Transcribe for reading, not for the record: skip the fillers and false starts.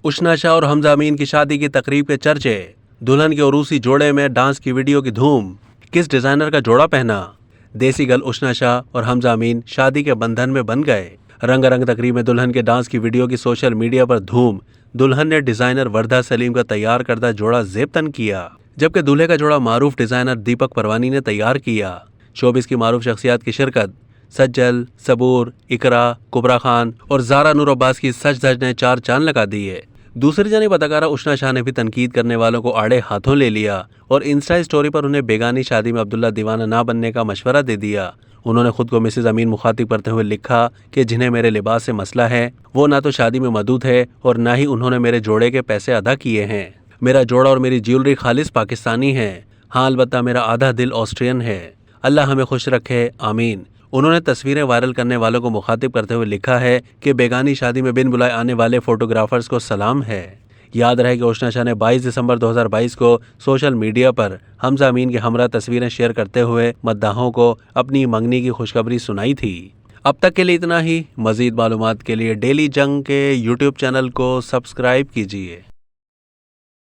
उशना शाह और हमजा अमीन की शादी की तकरीब के चर्चे, दुल्हन के उरूसी जोड़े में डांस की वीडियो की धूम, किस डिजाइनर का जोड़ा पहना, देसी गर्ल उशना शाह और हमजा अमीन शादी के बंधन में बन गए। रंगारंग तकरीब में दुल्हन के डांस की वीडियो की सोशल मीडिया पर धूम। दुल्हन ने डिजाइनर वर्धा सलीम का तैयार करदा जोड़ा जेब तन किया, जबकि दूल्हे का जोड़ा मारूफ डिजाइनर दीपक परवानी ने तैयार किया। शोबिस की मारूफ शख्सियात की शिरकत, सज्जल, सबूर, इकरा, कुबरा खान और ज़ारा नूर अब्बास की सच धज ने चार चांद लगा दिए। दूसरी जानिब अदाकारा उशना शाह ने भी तनकीद करने वालों को आड़े हाथों ले लिया और इंस्टा स्टोरी पर उन्हें बेगानी शादी में अब्दुल्ला दीवाना ना बनने का मशवरा दे दिया। उन्होंने खुद को मिसेज अमीन मुखातिब करते हुए लिखा कि जिन्हें मेरे लिबास से मसला है वो ना तो शादी में मौजूद है और ना ही उन्होंने मेरे जोड़े के पैसे अदा किए हैं। मेरा जोड़ा और मेरी ज्वेलरी खालिस पाकिस्तानी है। हाँ, अलबत्ता मेरा आधा दिल ऑस्ट्रियन है। अल्लाह हमें खुश रखे, आमीन। उन्होंने तस्वीरें वायरल करने वालों को मुखातिब करते हुए लिखा है कि बेगानी शादी में बिन बुलाए आने वाले फोटोग्राफर्स को सलाम है। याद रहे कि उशना शाह ने 22 दिसंबर 2022 को सोशल मीडिया पर हमजा अमीन के हमरा तस्वीरें शेयर करते हुए मद्दाहों को अपनी मंगनी की खुशखबरी सुनाई थी। अब तक के लिए इतना ही। मजीद मालूमात के लिए डेली जंग के यूट्यूब चैनल को सब्सक्राइब कीजिए।